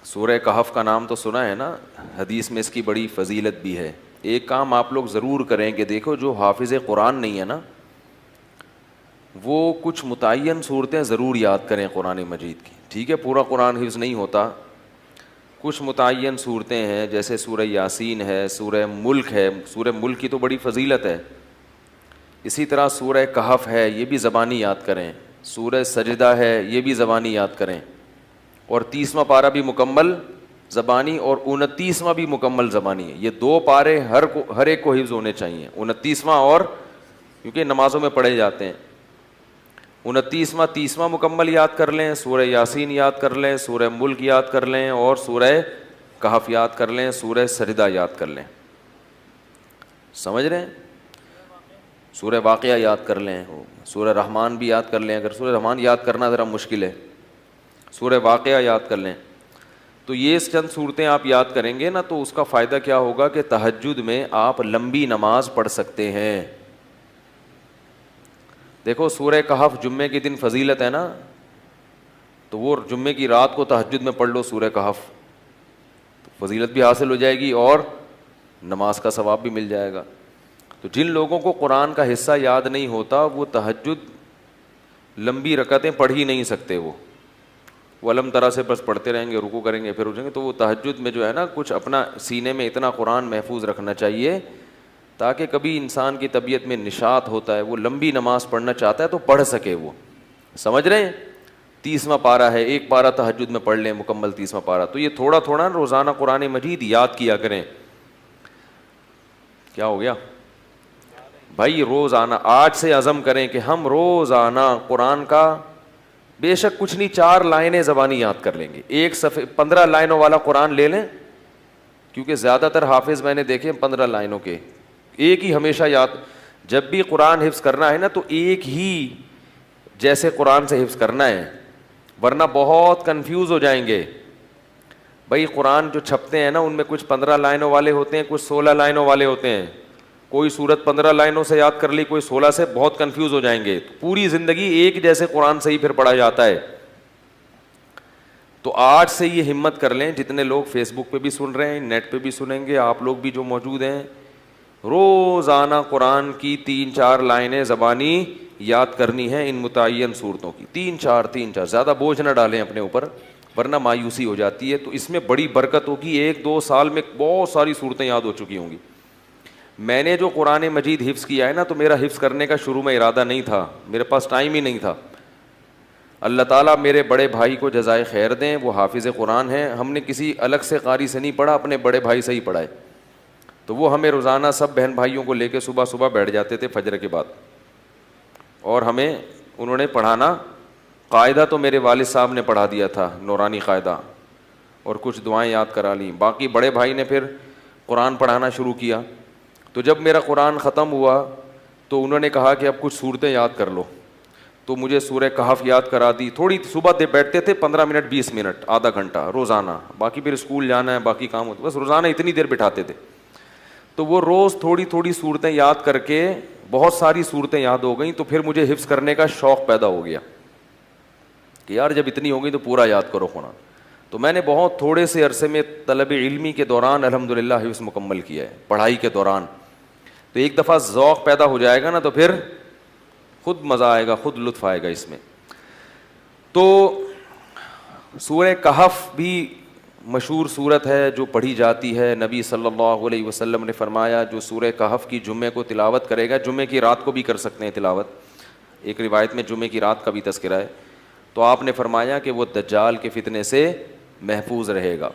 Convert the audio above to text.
سورہ کہف کا نام تو سنا ہے نا, حدیث میں اس کی بڑی فضیلت بھی ہے. ایک کام آپ لوگ ضرور کریں کہ دیکھو جو حافظ قرآن نہیں ہے نا, وہ کچھ متعین صورتیں ضرور یاد کریں قرآن مجید کی. ٹھیک ہے, پورا قرآن حفظ نہیں ہوتا, کچھ متعین صورتیں ہیں, جیسے سورہ یاسین ہے, سورہ ملک ہے. سورہ ملک کی تو بڑی فضیلت ہے. اسی طرح سورہ کہف ہے, یہ بھی زبانی یاد کریں. سورہ سجدہ ہے, یہ بھی زبانی یاد کریں. اور 30واں پارہ بھی مکمل زبانی, اور 29واں بھی مکمل زبانی ہے. یہ 2 پارے ہر ایک کو حفظ ہونے چاہیے, 29واں, اور کیونکہ نمازوں میں پڑھے جاتے ہیں. 29واں 30واں مکمل یاد کر لیں, سورہ یاسین یاد کر لیں, سورہ ملک یاد کر لیں, اور سورہ کہف یاد کر لیں, سورہ سجدہ یاد کر لیں. سمجھ رہے ہیں؟ سورہ واقعہ یاد کر لیں, سورہ رحمان بھی یاد کر لیں. اگر سورہ رحمان یاد کرنا ذرا مشکل ہے, سورہ واقعہ یاد کر لیں. تو یہ چند صورتیں آپ یاد کریں گے نا, تو اس کا فائدہ کیا ہوگا کہ تہجد میں آپ لمبی نماز پڑھ سکتے ہیں. دیکھو سورہ کہف جمعے کے دن فضیلت ہے نا, تو وہ جمعے کی رات کو تہجد میں پڑھ لو سورہ کہف, تو فضیلت بھی حاصل ہو جائے گی اور نماز کا ثواب بھی مل جائے گا. تو جن لوگوں کو قرآن کا حصہ یاد نہیں ہوتا, وہ تہجد لمبی رکعتیں پڑھ ہی نہیں سکتے. وہ علم طرح سے بس پڑھتے رہیں گے, رکوع کریں گے, پھر اٹھیں گے. تو وہ تہجد میں جو ہے نا, کچھ اپنا سینے میں اتنا قرآن محفوظ رکھنا چاہیے تاکہ کبھی انسان کی طبیعت میں نشاط ہوتا ہے, وہ لمبی نماز پڑھنا چاہتا ہے تو پڑھ سکے. وہ سمجھ رہے ہیں؟ 30واں پارہ ہے, ایک پارہ تہجد میں پڑھ لیں مکمل 30واں پارہ. تو یہ تھوڑا تھوڑا روزانہ قرآن مجید یاد کیا کریں. کیا ہو گیا بھائی؟ روزانہ آج سے عزم کریں کہ ہم روزانہ قرآن کا بے شک کچھ نہیں 4 لائنیں زبانی یاد کر لیں گے. ایک صفحے 15 لائنوں والا قرآن لے لیں, کیونکہ زیادہ تر حافظ میں نے دیکھے 15 لائنوں کے, ایک ہی ہمیشہ یاد. جب بھی قرآن حفظ کرنا ہے نا, تو ایک ہی جیسے قرآن سے حفظ کرنا ہے, ورنہ بہت کنفیوز ہو جائیں گے. بھائی قرآن جو چھپتے ہیں نا, ان میں کچھ 15 لائنوں والے ہوتے ہیں, کچھ 16 لائنوں والے ہوتے ہیں. کوئی سورت 15 لائنوں سے یاد کر لی, کوئی 16 سے, بہت کنفیوز ہو جائیں گے. پوری زندگی ایک جیسے قرآن سے ہی پھر پڑھا جاتا ہے. تو آج سے یہ ہمت کر لیں, جتنے لوگ فیس بک پہ بھی سن رہے ہیں, نیٹ پہ بھی سنیں گے, آپ لوگ بھی جو موجود ہیں, روزانہ قرآن کی 3-4 لائنیں زبانی یاد کرنی ہیں ان متعین صورتوں کی. 3-4 زیادہ بوجھ نہ ڈالیں اپنے اوپر, ورنہ مایوسی ہو جاتی ہے. تو اس میں بڑی برکت ہوگی, 1-2 سال میں بہت ساری صورتیں یاد ہو چکی ہوں گی. میں نے جو قرآن مجید حفظ کیا ہے نا, تو میرا حفظ کرنے کا شروع میں ارادہ نہیں تھا, میرے پاس ٹائم ہی نہیں تھا. اللہ تعالیٰ میرے بڑے بھائی کو جزائے خیر دیں, وہ حافظ قرآن ہیں. ہم نے کسی الگ سے قاری سے نہیں پڑھا, اپنے بڑے بھائی سے ہی پڑھا ہے. تو وہ ہمیں روزانہ سب بہن بھائیوں کو لے کے صبح صبح بیٹھ جاتے تھے فجر کے بعد, اور ہمیں انہوں نے پڑھانا. قاعدہ تو میرے والد صاحب نے پڑھا دیا تھا, نورانی قاعدہ, اور کچھ دعائیں یاد کرا لیں. باقی بڑے بھائی نے پھر قرآن پڑھانا شروع کیا. تو جب میرا قرآن ختم ہوا تو انہوں نے کہا کہ اب کچھ صورتیں یاد کر لو. تو مجھے سورہ کہف یاد کرا دی. تھوڑی صبح بیٹھتے تھے 15 منٹ 20 منٹ, آدھا گھنٹہ روزانہ. باقی پھر اسکول جانا ہے, باقی کام ہوتا, بس روزانہ اتنی دیر بٹھاتے تھے. تو وہ روز تھوڑی تھوڑی صورتیں یاد کر کے بہت ساری صورتیں یاد ہو گئیں. تو پھر مجھے حفظ کرنے کا شوق پیدا ہو گیا کہ یار جب اتنی ہو گئی تو پورا یاد کرو قرآن. تو میں نے بہت تھوڑے سے عرصے میں طلب علمی کے دوران الحمدللہ حفظ مکمل کیا ہے, پڑھائی کے دوران. تو ایک دفعہ ذوق پیدا ہو جائے گا نا, تو پھر خود مزہ آئے گا, خود لطف آئے گا اس میں. تو سورہ کہف بھی مشہور صورت ہے جو پڑھی جاتی ہے. نبی صلی اللہ علیہ وسلم نے فرمایا جو سورہ کہف کی جمعے کو تلاوت کرے گا, جمعے کی رات کو بھی کر سکتے ہیں تلاوت, ایک روایت میں جمعے کی رات کا بھی تذکرہ ہے, تو آپ نے فرمایا کہ وہ دجال کے فتنے سے محفوظ رہے گا.